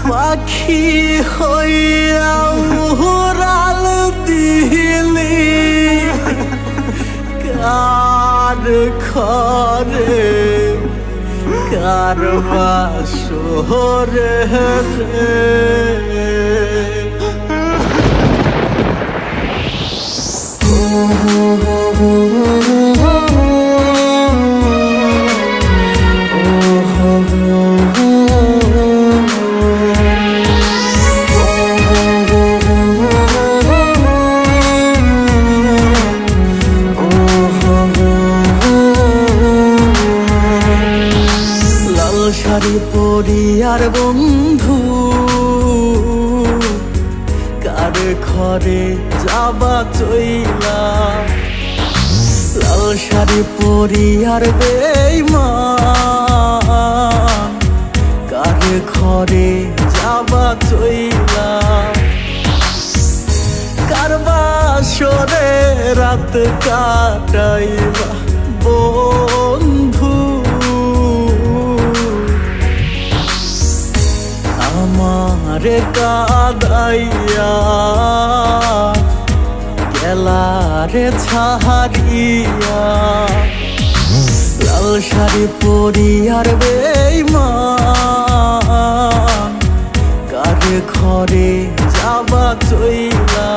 পাখি হইয়া উড়াল দিলি কার ঘরে কার বাসরে শাড়ি পরিয়ার বন্ধু কার ঘরে যাবা চইলা লাল শাড়ি পরিয়ার বেঈমান কার ঘরে যাবা চইলা কার বাসরে রাত কাটাইবা বন্ধু আমারে কাদাইয়া গেলারে ছাড়িয়া লাল শাড়ি পরিয়ার বেঈমান কার ঘরে যাবা চইলা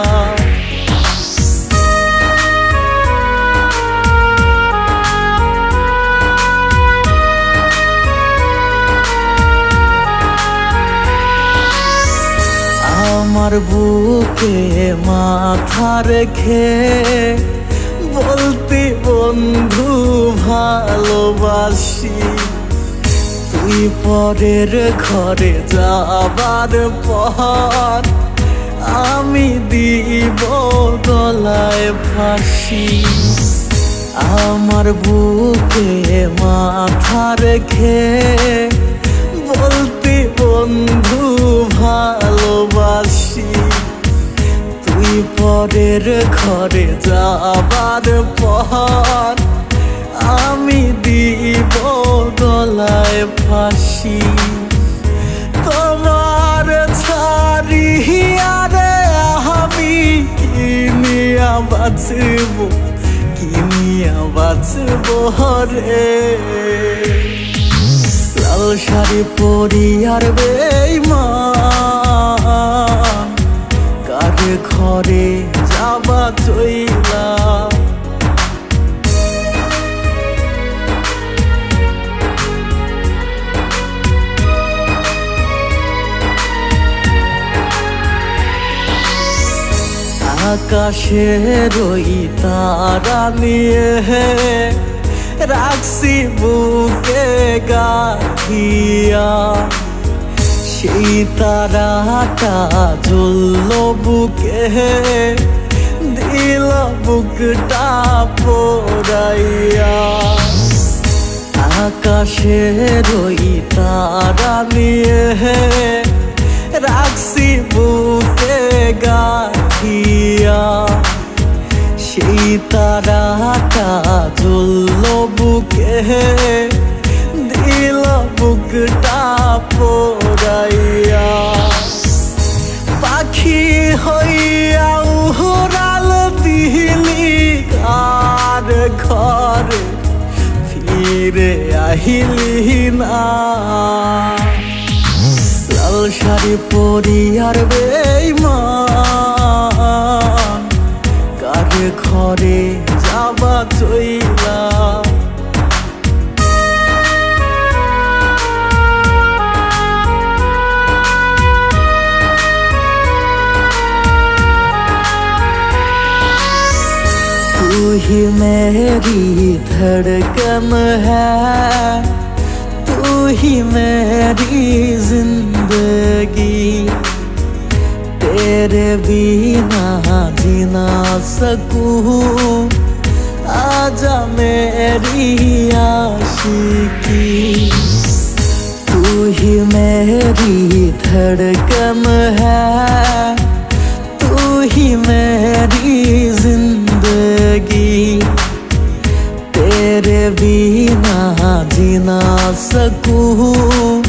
আমার বুকে মাথা রেখে বলতে বন্ধু ভালোবাসি তুই পরের ঘরে যাবার পর আমি দিব গলায় ফাঁসি আমার বুকে মাথা রেখে বলতে বন্ধু ভালোবাসি তুই পরের ঘরে যাবার পর আমি দিব গলায় ফাঁসি তোমার ছাড়িয়া রে আমি কিনিয়া বাঁচব কিনিয়া বাঁচব রে লাল শাড়ি পরিয়ার বেঈমান কার ঘরে যাবা চইলা আকাশের ওই তারা নিয়ে রাখছি বুকে গাথিয়া সেই তারাটা জ্বলল বুকে দিল বুকটা পোড়াইয়া আকাশের ওই তারা নিয়ে রাখছি বুকে গাথিয়া সেই তারাটা জ্বলল বুকে দিল বুকটা পোড়াইয়া পাখি হইয়া উড়াল দিলি কার ঘরে ফিরে আহিলি না লাল শাড়ি পরিয়ার বেঈমান কার ঘরে যাবা চইলা तू ही मेरी धड़कन है तू ही मेरी जिंदगी तेरे बिना जी ना सकूं आजा मेरी आशिकी तू ही मेरी धड़कन है तू ही मेरी जिंदगी तेरे बिना जी ना सकूं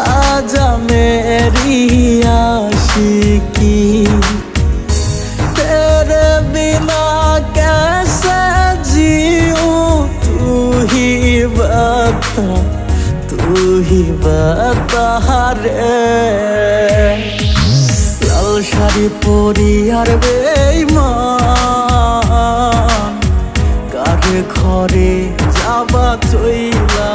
आजा मैं मेरी आशिकी तेरे बिना कैसे जीऊं तू ही बता रे লাল শাড়ি পরি আর বেঈমান কার ঘরে যাবা চইলা